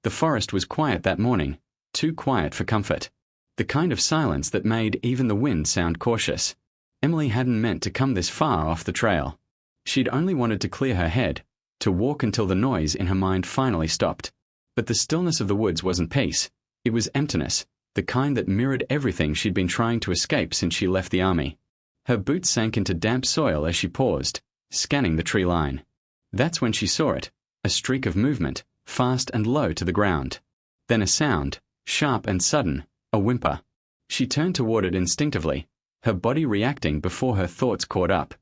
The forest was quiet that morning, too quiet for comfort. The kind of silence that made even the wind sound cautious. Emily hadn't meant to come this far off the trail. She'd only wanted to clear her head, to walk until the noise in her mind finally stopped. But the stillness of the woods wasn't peace. It was emptiness, the kind that mirrored everything she'd been trying to escape since she left the army. Her boots sank into damp soil as she paused, scanning the tree line. That's when she saw it, a streak of movement, fast and low to the ground. Then a sound, sharp and sudden, a whimper. She turned toward it instinctively, her body reacting before her thoughts caught up.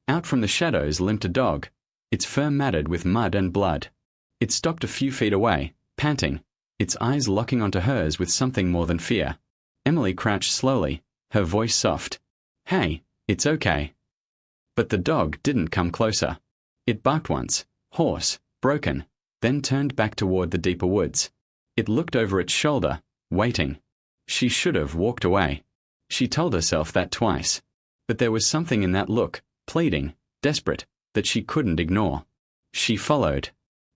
Out from the shadows limped a dog, its fur matted with mud and blood. It stopped a few feet away, panting, its eyes locking onto hers with something more than fear. Emily crouched slowly, her voice soft. "Hey, it's okay." But the dog didn't come closer. It barked once, hoarse, broken, then turned back toward the deeper woods. It looked over its shoulder, waiting. She should have walked away. She told herself that twice. But there was something in that look, pleading, desperate, that she couldn't ignore. She followed.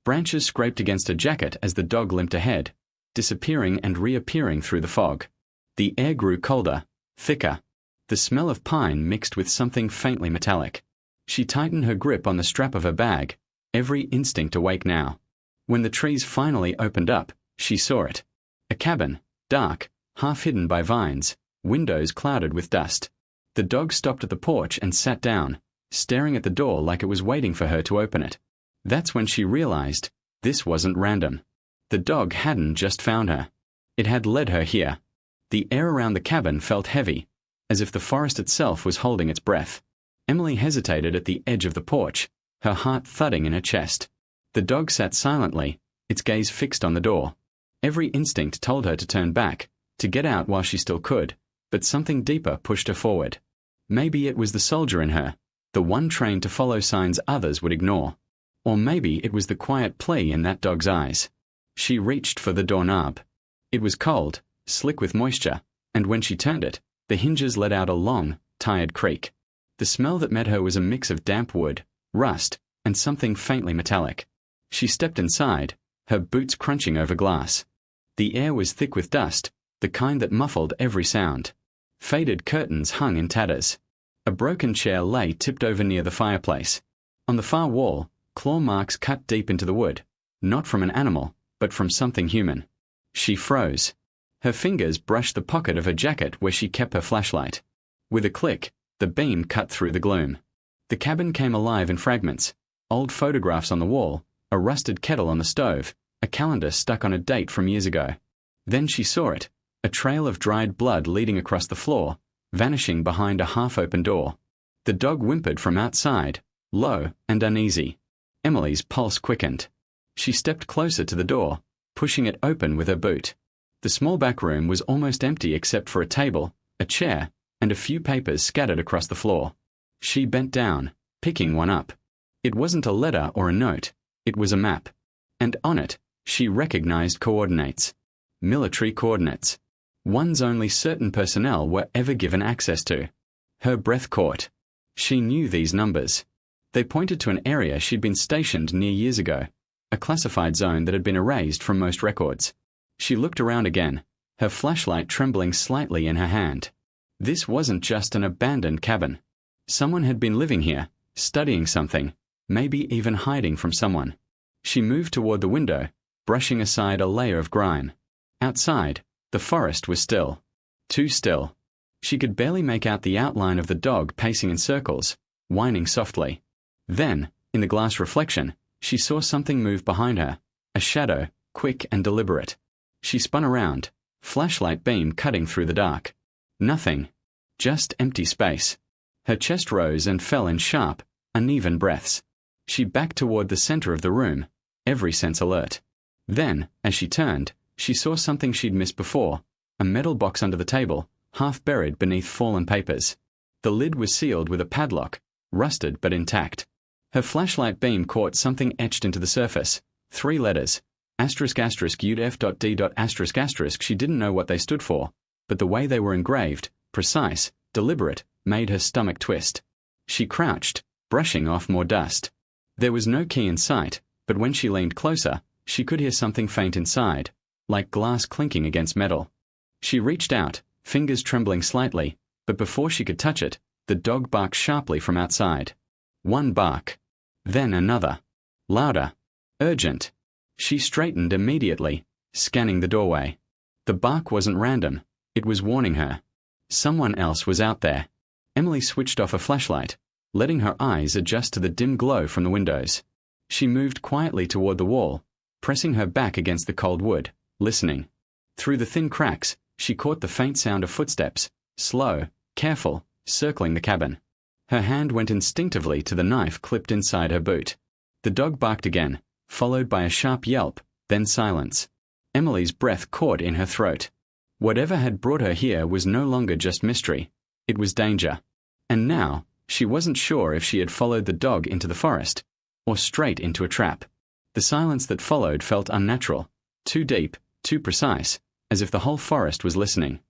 Branches scraped against her jacket as the dog limped ahead, disappearing and reappearing through the fog. The air grew colder, thicker. The smell of pine mixed with something faintly metallic. She tightened her grip on the strap of her bag, every instinct awake now. When the trees finally opened up, she saw it. A cabin, dark, half hidden by vines, windows clouded with dust. The dog stopped at the porch and sat down, staring at the door like it was waiting for her to open it. That's when she realized, this wasn't random. The dog hadn't just found her. It had led her here. The air around the cabin felt heavy, as if the forest itself was holding its breath. Emily hesitated at the edge of the porch, her heart thudding in her chest. The dog sat silently, its gaze fixed on the door. Every instinct told her to turn back, to get out while she still could, but something deeper pushed her forward. Maybe it was the soldier in her, the one trained to follow signs others would ignore. Or maybe it was the quiet plea in that dog's eyes. She reached for the doorknob. It was cold, slick with moisture, and when she turned it, the hinges let out a long, tired creak. The smell that met her was a mix of damp wood, rust, and something faintly metallic. She stepped inside, her boots crunching over glass. The air was thick with dust, the kind that muffled every sound. Faded curtains hung in tatters. A broken chair lay tipped over near the fireplace. On the far wall, claw marks cut deep into the wood, not from an animal, but from something human. She froze. Her fingers brushed the pocket of her jacket where she kept her flashlight. With a click, the beam cut through the gloom. The cabin came alive in fragments, old photographs on the wall, a rusted kettle on the stove, a calendar stuck on a date from years ago. Then she saw it, a trail of dried blood leading across the floor, vanishing behind a half-open door. The dog whimpered from outside, low and uneasy. Emily's pulse quickened. She stepped closer to the door, pushing it open with her boot. The small back room was almost empty except for a table, a chair, and a few papers scattered across the floor. She bent down, picking one up. It wasn't a letter or a note, it was a map. And on it, she recognized coordinates. Military coordinates. Ones only certain personnel were ever given access to. Her breath caught. She knew these numbers. They pointed to an area she'd been stationed near years ago, a classified zone that had been erased from most records. She looked around again, her flashlight trembling slightly in her hand. This wasn't just an abandoned cabin. Someone had been living here, studying something, maybe even hiding from someone. She moved toward the window, brushing aside a layer of grime. Outside, the forest was still. Too still. She could barely make out the outline of the dog pacing in circles, whining softly. Then, in the glass reflection, she saw something move behind her, a shadow, quick and deliberate. She spun around, flashlight beam cutting through the dark. Nothing. Just empty space. Her chest rose and fell in sharp, uneven breaths. She backed toward the center of the room, every sense alert. Then, as she turned, she saw something she'd missed before, a metal box under the table, half buried beneath fallen papers. The lid was sealed with a padlock, rusted but intact. Her flashlight beam caught something etched into the surface, 3 letters, asterisk asterisk UF.D. asterisk asterisk. She didn't know what they stood for, but the way they were engraved, precise, deliberate, made her stomach twist. She crouched, brushing off more dust. There was no key in sight, but when she leaned closer, She could hear something faint inside, like glass clinking against metal. She reached out, fingers trembling slightly, but before she could touch it, the dog barked sharply from outside. One bark. Then another. Louder. Urgent. She straightened immediately, scanning the doorway. The bark wasn't random. It was warning her. Someone else was out there. Emily switched off a flashlight, letting her eyes adjust to the dim glow from the windows. She moved quietly toward the wall, pressing her back against the cold wood, listening. Through the thin cracks, she caught the faint sound of footsteps, slow, careful, circling the cabin. Her hand went instinctively to the knife clipped inside her boot. The dog barked again, followed by a sharp yelp, then silence. Emily's breath caught in her throat. Whatever had brought her here was no longer just mystery. It was danger. And now, she wasn't sure if she had followed the dog into the forest, or straight into a trap. The silence that followed felt unnatural, too deep, too precise, as if the whole forest was listening.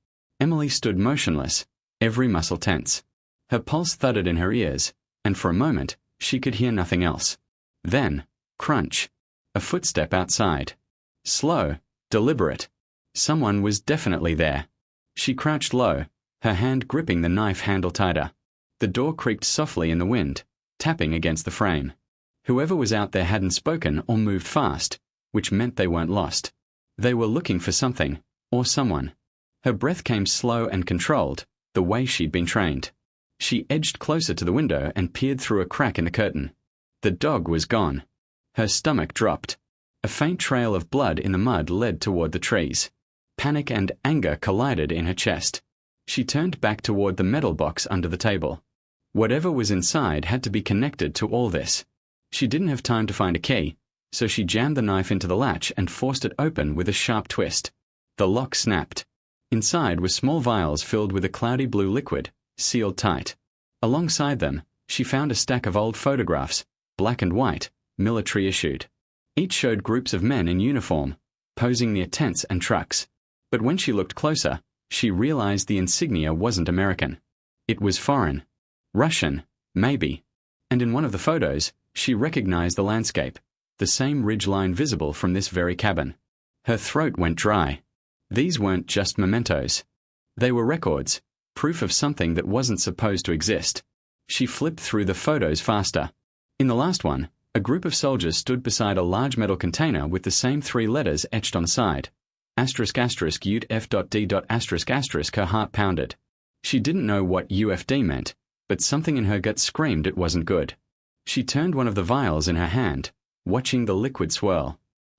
Emily stood motionless, every muscle tense. Her pulse thudded in her ears, and for a moment, she could hear nothing else. Then, crunch. A footstep outside. Slow, deliberate. Someone was definitely there. She crouched low, her hand gripping the knife handle tighter. The door creaked softly in the wind, tapping against the frame. Whoever was out there hadn't spoken or moved fast, which meant they weren't lost. They were looking for something, or someone. Her breath came slow and controlled, the way she'd been trained. She edged closer to the window and peered through a crack in the curtain. The dog was gone. Her stomach dropped. A faint trail of blood in the mud led toward the trees. Panic and anger collided in her chest. She turned back toward the metal box under the table. Whatever was inside had to be connected to all this. She didn't have time to find a key, so she jammed the knife into the latch and forced it open with a sharp twist. The lock snapped. Inside were small vials filled with a cloudy blue liquid, sealed tight. Alongside them, she found a stack of old photographs, black and white, military issued. Each showed groups of men in uniform, posing near tents and trucks. But when she looked closer, she realized the insignia wasn't American. It was foreign. Russian, maybe. And in one of the photos, she recognized the landscape, the same ridgeline visible from this very cabin. Her throat went dry. These weren't just mementos. They were records, proof of something that wasn't supposed to exist. She flipped through the photos faster. In the last one, a group of soldiers stood beside a large metal container with the same 3 letters etched on the side. **UT F.D.***. Her heart pounded. She didn't know what UFD meant, but something in her gut screamed it wasn't good. She turned one of the vials in her hand, watching the liquid swirl.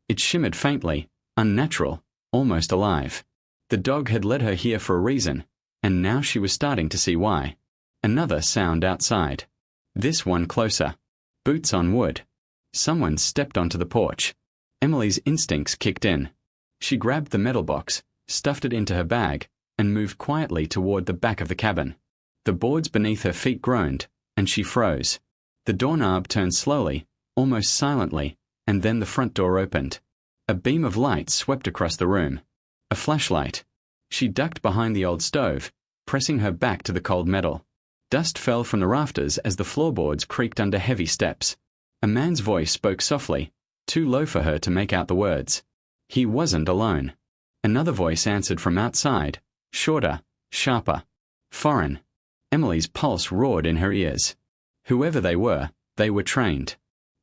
It shimmered faintly, unnatural, almost alive. The dog had led her here for a reason, and now she was starting to see why. Another sound outside. This one closer. Boots on wood. Someone stepped onto the porch. Emily's instincts kicked in. She grabbed the metal box, stuffed it into her bag, and moved quietly toward the back of the cabin. The boards beneath her feet groaned, and she froze. The doorknob turned slowly, almost silently, and then the front door opened. A beam of light swept across the room. A flashlight. She ducked behind the old stove, pressing her back to the cold metal. Dust fell from the rafters as the floorboards creaked under heavy steps. A man's voice spoke softly, too low for her to make out the words. He wasn't alone. Another voice answered from outside, shorter, sharper. Foreign. Emily's pulse roared in her ears. Whoever they were trained.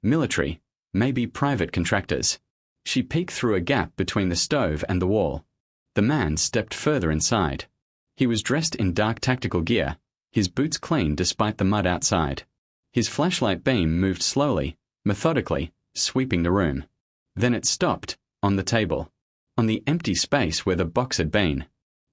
Military, maybe private contractors. She peeked through a gap between the stove and the wall. The man stepped further inside. He was dressed in dark tactical gear, his boots clean despite the mud outside. His flashlight beam moved slowly, methodically, sweeping the room. Then it stopped, on the table, on the empty space where the box had been.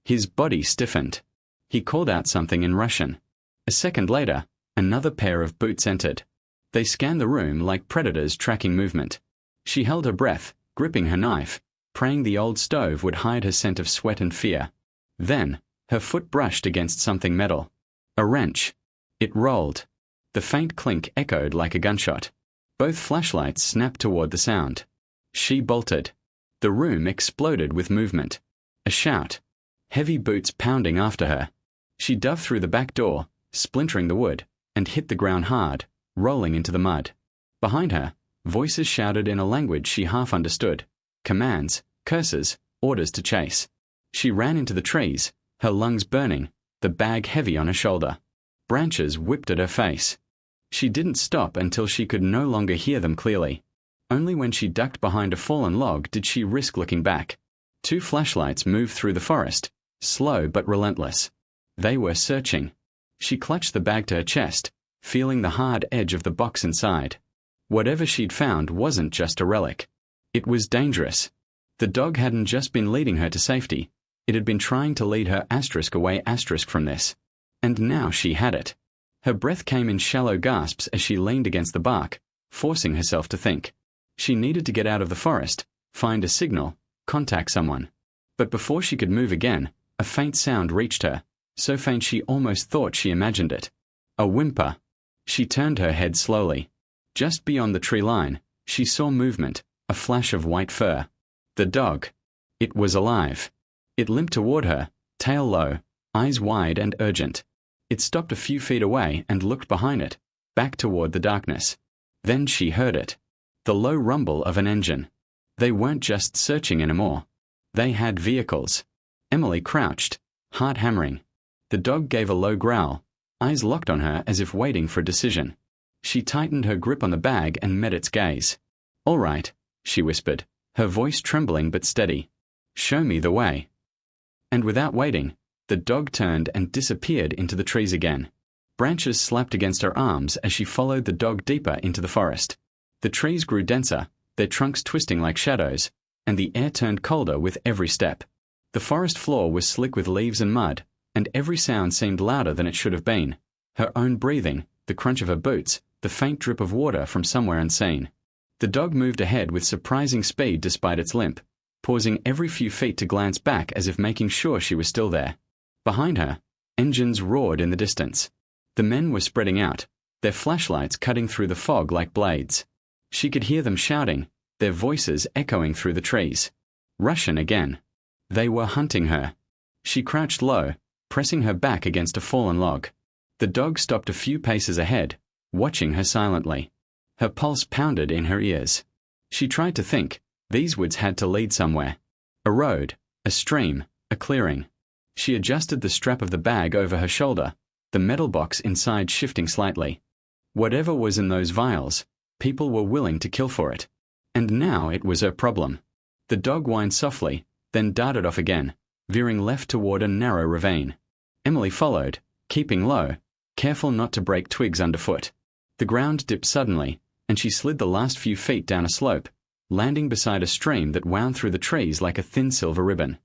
His body stiffened. He called out something in Russian. A second later, another pair of boots entered. They scanned the room like predators tracking movement. She held her breath, gripping her knife, praying the old stove would hide her scent of sweat and fear. Then, her foot brushed against something metal. A wrench. It rolled. The faint clink echoed like a gunshot. Both flashlights snapped toward the sound. She bolted. The room exploded with movement. A shout. Heavy boots pounding after her. She dove through the back door, splintering the wood, and hit the ground hard, rolling into the mud. Behind her, Voices shouted in a language she half understood. Commands, curses, orders to chase. She ran into the trees, her lungs burning, the bag heavy on her shoulder. Branches whipped at her face. She didn't stop until she could no longer hear them clearly. Only when she ducked behind a fallen log did she risk looking back. 2 flashlights moved through the forest, slow but relentless. They were searching. She clutched the bag to her chest, feeling the hard edge of the box inside. Whatever she'd found wasn't just a relic. It was dangerous. The dog hadn't just been leading her to safety. It had been trying to lead her away from this. And now she had it. Her breath came in shallow gasps as she leaned against the bark, forcing herself to think. She needed to get out of the forest, find a signal, contact someone. But before she could move again, a faint sound reached her, so faint she almost thought she imagined it. A whimper. She turned her head slowly. Just beyond the tree line, she saw movement, a flash of white fur. The dog. It was alive. It limped toward her, tail low, eyes wide and urgent. It stopped a few feet away and looked behind it, back toward the darkness. Then she heard it. The low rumble of an engine. They weren't just searching anymore. They had vehicles. Emily crouched, heart hammering. The dog gave a low growl, eyes locked on her as if waiting for a decision. She tightened her grip on the bag and met its gaze. "All right," she whispered, her voice trembling but steady. "Show me the way." And without waiting, the dog turned and disappeared into the trees again. Branches slapped against her arms as she followed the dog deeper into the forest. The trees grew denser, their trunks twisting like shadows, and the air turned colder with every step. The forest floor was slick with leaves and mud, and every sound seemed louder than it should have been. Her own breathing, the crunch of her boots, the faint drip of water from somewhere unseen. The dog moved ahead with surprising speed despite its limp, pausing every few feet to glance back as if making sure she was still there. Behind her, engines roared in the distance. The men were spreading out, their flashlights cutting through the fog like blades. She could hear them shouting, their voices echoing through the trees. Russian again. They were hunting her. She crouched low, pressing her back against a fallen log. The dog stopped a few paces ahead, watching her silently. Her pulse pounded in her ears. She tried to think. These woods had to lead somewhere. A road, a stream, a clearing. She adjusted the strap of the bag over her shoulder, the metal box inside shifting slightly. Whatever was in those vials, people were willing to kill for it. And now it was her problem. The dog whined softly, then darted off again, veering left toward a narrow ravine. Emily followed, keeping low, careful not to break twigs underfoot. The ground dipped suddenly, and she slid the last few feet down a slope, landing beside a stream that wound through the trees like a thin silver ribbon.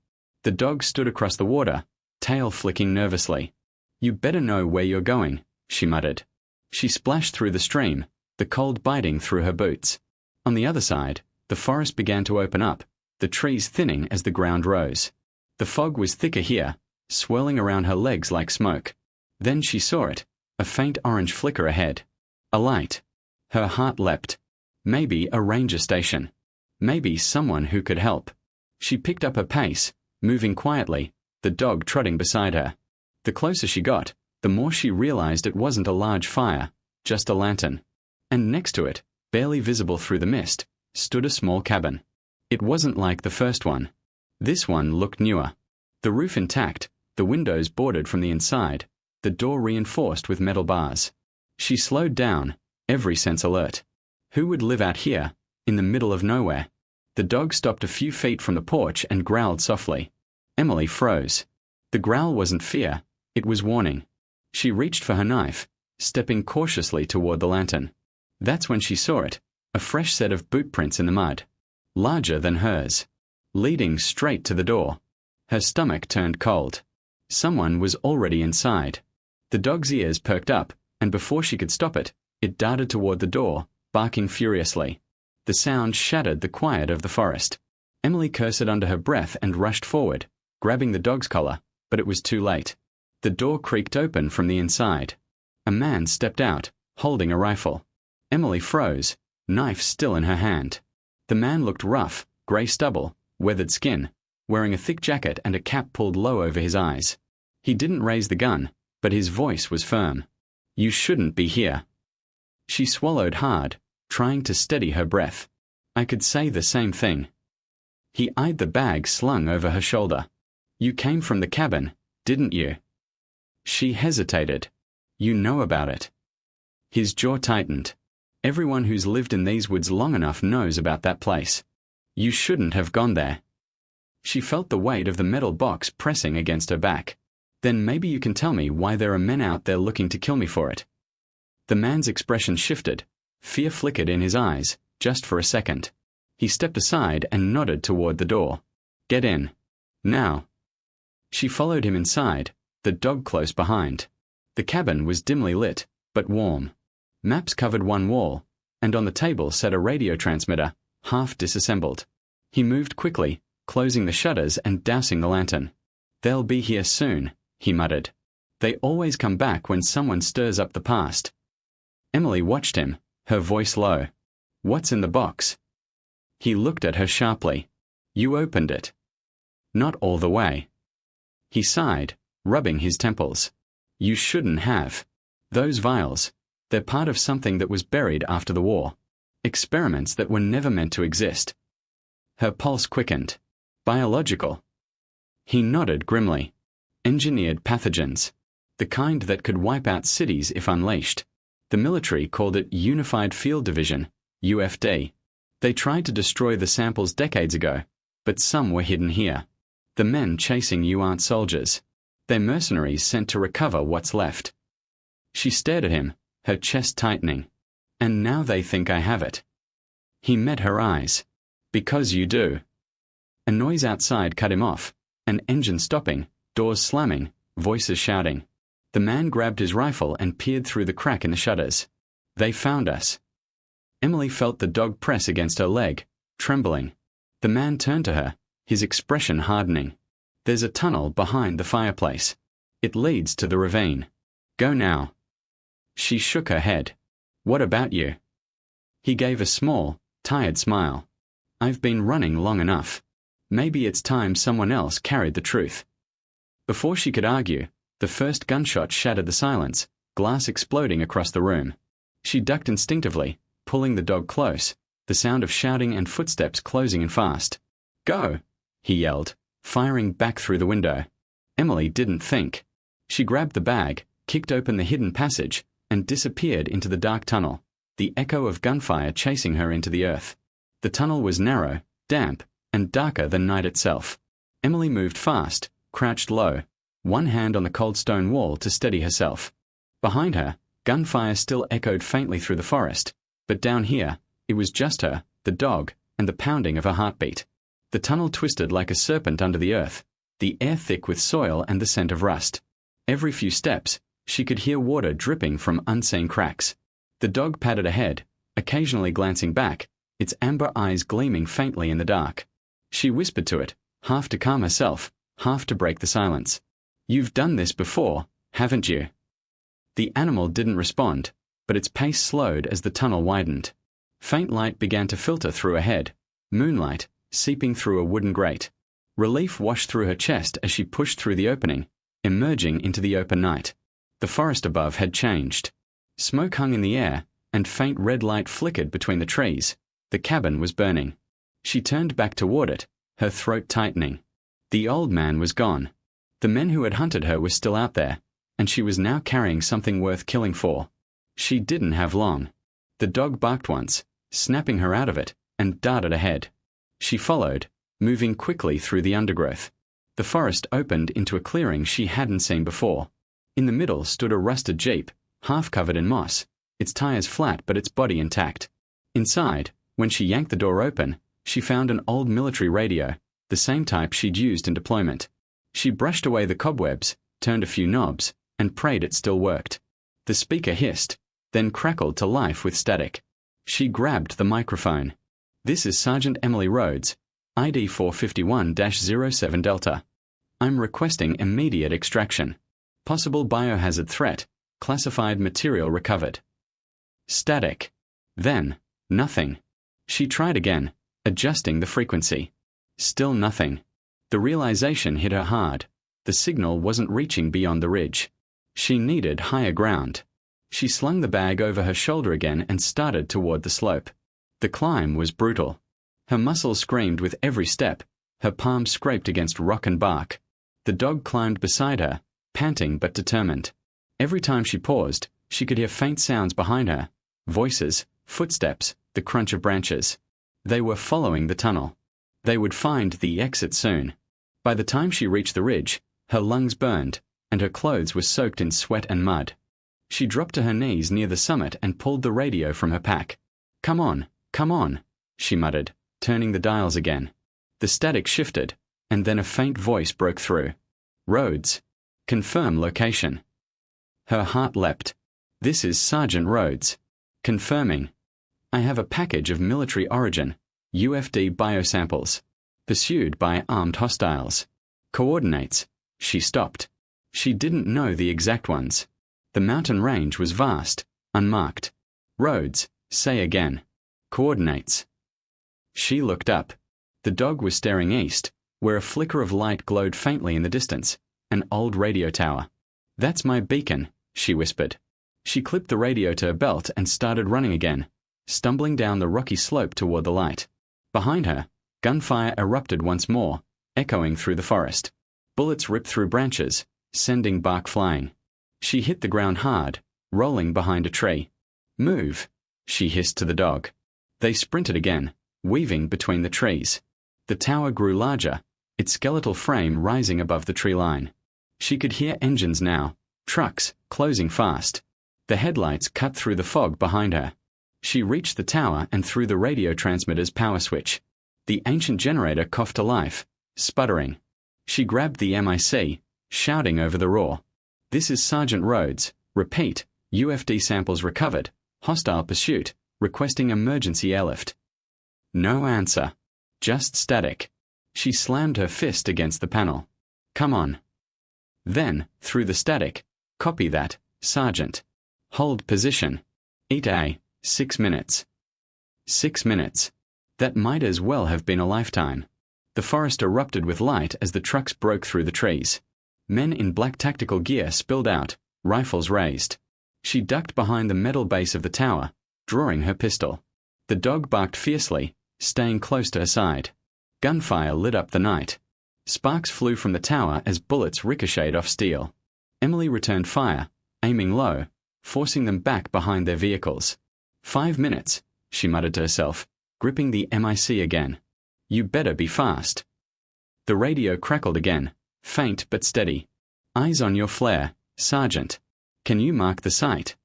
The dog stood across the water, tail flicking nervously. "You better know where you're going," she muttered. She splashed through the stream, the cold biting through her boots. On the other side, the forest began to open up, the trees thinning as the ground rose. The fog was thicker here, swirling around her legs like smoke. Then she saw it, a faint orange flicker ahead. A light. Her heart leapt. Maybe a ranger station. Maybe someone who could help. She picked up her pace, moving quietly, the dog trotting beside her. The closer she got, the more she realized it wasn't a large fire, just a lantern. And next to it, barely visible through the mist, stood a small cabin. It wasn't like the first one. This one looked newer. The roof intact, the windows boarded from the inside, the door reinforced with metal bars. She slowed down, every sense alert. Who would live out here, in the middle of nowhere? The dog stopped a few feet from the porch and growled softly. Emily froze. The growl wasn't fear, it was warning. She reached for her knife, stepping cautiously toward the lantern. That's when she saw it, a fresh set of boot prints in the mud. Larger than hers. Leading straight to the door. Her stomach turned cold. Someone was already inside. The dog's ears perked up, and before she could stop it, it darted toward the door, barking furiously. The sound shattered the quiet of the forest. Emily cursed under her breath and rushed forward, grabbing the dog's collar, but it was too late. The door creaked open from the inside. A man stepped out, holding a rifle. Emily froze, knife still in her hand. The man looked rough, grey stubble, weathered skin, wearing a thick jacket and a cap pulled low over his eyes. He didn't raise the gun, but his voice was firm. "You shouldn't be here." She swallowed hard, trying to steady her breath. I could say the same thing. He eyed the bag slung over her shoulder. You came from the cabin, didn't you? She hesitated. You know about it. His jaw tightened. Everyone who's lived in these woods long enough knows about that place. You shouldn't have gone there. She felt the weight of the metal box pressing against her back. Then maybe you can tell me why there are men out there looking to kill me for it. The man's expression shifted. Fear flickered in his eyes, just for a second. He stepped aside and nodded toward the door. Get in. Now. She followed him inside, the dog close behind. The cabin was dimly lit, but warm. Maps covered one wall, and on the table sat a radio transmitter, half disassembled. He moved quickly, closing the shutters and dousing the lantern. They'll be here soon, he muttered. They always come back when someone stirs up the past. Emily watched him, her voice low. What's in the box? He looked at her sharply. You opened it. Not all the way. He sighed, rubbing his temples. You shouldn't have. Those vials, they're part of something that was buried after the war. Experiments that were never meant to exist. Her pulse quickened. Biological. He nodded grimly. Engineered pathogens. The kind that could wipe out cities if unleashed. The military called it Unified Field Division, UFD. They tried to destroy the samples decades ago, but some were hidden here. The men chasing you aren't soldiers. They're mercenaries sent to recover what's left. She stared at him, her chest tightening. And now they think I have it. He met her eyes. Because you do. A noise outside cut him off. An engine stopping, doors slamming, voices shouting. The man grabbed his rifle and peered through the crack in the shutters. They found us. Emily felt the dog press against her leg, trembling. The man turned to her, his expression hardening. There's a tunnel behind the fireplace. It leads to the ravine. Go now. She shook her head. What about you? He gave a small, tired smile. I've been running long enough. Maybe it's time someone else carried the truth. Before she could argue, the first gunshot shattered the silence, glass exploding across the room. She ducked instinctively, pulling the dog close, the sound of shouting and footsteps closing in fast. Go! He yelled, firing back through the window. Emily didn't think. She grabbed the bag, kicked open the hidden passage, and disappeared into the dark tunnel, the echo of gunfire chasing her into the earth. The tunnel was narrow, damp, and darker than night itself. Emily moved fast, crouched low, one hand on the cold stone wall to steady herself. Behind her, gunfire still echoed faintly through the forest, but down here, it was just her, the dog, and the pounding of her heartbeat. The tunnel twisted like a serpent under the earth, the air thick with soil and the scent of rust. Every few steps, she could hear water dripping from unseen cracks. The dog padded ahead, occasionally glancing back, its amber eyes gleaming faintly in the dark. She whispered to it, half to calm herself, half to break the silence. You've done this before, haven't you? The animal didn't respond, but its pace slowed as the tunnel widened. Faint light began to filter through her head, moonlight, seeping through a wooden grate. Relief washed through her chest as she pushed through the opening, emerging into the open night. The forest above had changed. Smoke hung in the air, and faint red light flickered between the trees. The cabin was burning. She turned back toward it, her throat tightening. The old man was gone. The men who had hunted her were still out there, and she was now carrying something worth killing for. She didn't have long. The dog barked once, snapping her out of it, and darted ahead. She followed, moving quickly through the undergrowth. The forest opened into a clearing she hadn't seen before. In the middle stood a rusted jeep, half covered in moss, its tires flat but its body intact. Inside, when she yanked the door open, she found an old military radio, the same type she'd used in deployment. She brushed away the cobwebs, turned a few knobs, and prayed it still worked. The speaker hissed, then crackled to life with static. She grabbed the microphone. This is Sergeant Emily Rhodes, ID 451-07 Delta. I'm requesting immediate extraction. Possible biohazard threat. Classified material recovered. Static. Then, nothing. She tried again, adjusting the frequency. Still nothing. The realization hit her hard. The signal wasn't reaching beyond the ridge. She needed higher ground. She slung the bag over her shoulder again and started toward the slope. The climb was brutal. Her muscles screamed with every step. Her palms scraped against rock and bark. The dog climbed beside her, panting but determined. Every time she paused, she could hear faint sounds behind her. Voices, footsteps, the crunch of branches. They were following the tunnel. They would find the exit soon. By the time she reached the ridge, her lungs burned, and her clothes were soaked in sweat and mud. She dropped to her knees near the summit and pulled the radio from her pack. Come on, she muttered, turning the dials again. The static shifted, and then a faint voice broke through. Rhodes. Confirm location. Her heart leapt. This is Sergeant Rhodes. Confirming. I have a package of military origin, UFD biosamples. Pursued by armed hostiles. Coordinates. She stopped. She didn't know the exact ones. The mountain range was vast, unmarked. Rhodes, say again. Coordinates. She looked up. The dog was staring east, where a flicker of light glowed faintly in the distance, an old radio tower. That's my beacon, she whispered. She clipped the radio to her belt and started running again, stumbling down the rocky slope toward the light. Behind her, gunfire erupted once more, echoing through the forest. Bullets ripped through branches, sending bark flying. She hit the ground hard, rolling behind a tree. Move, she hissed to the dog. They sprinted again, weaving between the trees. The tower grew larger, its skeletal frame rising above the tree line. She could hear engines now, trucks, closing fast. The headlights cut through the fog behind her. She reached the tower and threw the radio transmitter's power switch. The ancient generator coughed to life, sputtering. She grabbed the MIC, shouting over the roar. This is Sergeant Rhodes. Repeat, UFD samples recovered. Hostile pursuit. Requesting emergency airlift. No answer. Just static. She slammed her fist against the panel. Come on. Then, through the static, copy that, Sergeant. Hold position. ETA, 6 minutes. 6 minutes. That might as well have been a lifetime. The forest erupted with light as the trucks broke through the trees. Men in black tactical gear spilled out, rifles raised. She ducked behind the metal base of the tower, drawing her pistol. The dog barked fiercely, staying close to her side. Gunfire lit up the night. Sparks flew from the tower as bullets ricocheted off steel. Emily returned fire, aiming low, forcing them back behind their vehicles. 5 minutes, she muttered to herself, gripping the MIC again. You better be fast. The radio crackled again, faint but steady. Eyes on your flare, Sergeant. Can you mark the site?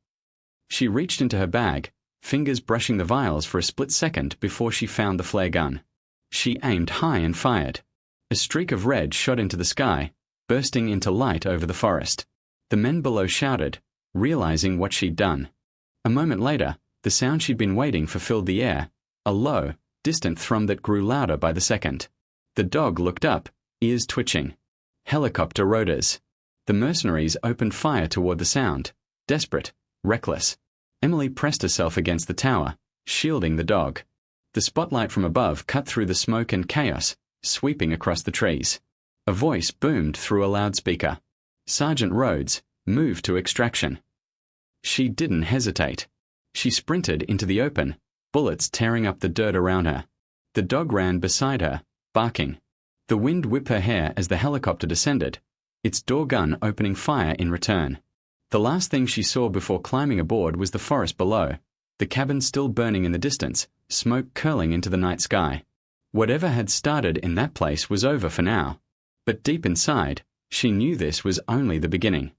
She reached into her bag, fingers brushing the vials for a split second before she found the flare gun. She aimed high and fired. A streak of red shot into the sky, bursting into light over the forest. The men below shouted, realizing what she'd done. A moment later, the sound she'd been waiting for filled the air, a low, distant thrum that grew louder by the second. The dog looked up, ears twitching. Helicopter rotors. The mercenaries opened fire toward the sound, desperate, reckless. Emily pressed herself against the tower, shielding the dog. The spotlight from above cut through the smoke and chaos, sweeping across the trees. A voice boomed through a loudspeaker. Sergeant Rhodes, move to extraction. She didn't hesitate. She sprinted into the open, bullets tearing up the dirt around her. The dog ran beside her, barking. The wind whipped her hair as the helicopter descended, its door gun opening fire in return. The last thing she saw before climbing aboard was the forest below, the cabin still burning in the distance, smoke curling into the night sky. Whatever had started in that place was over for now. But deep inside, she knew this was only the beginning.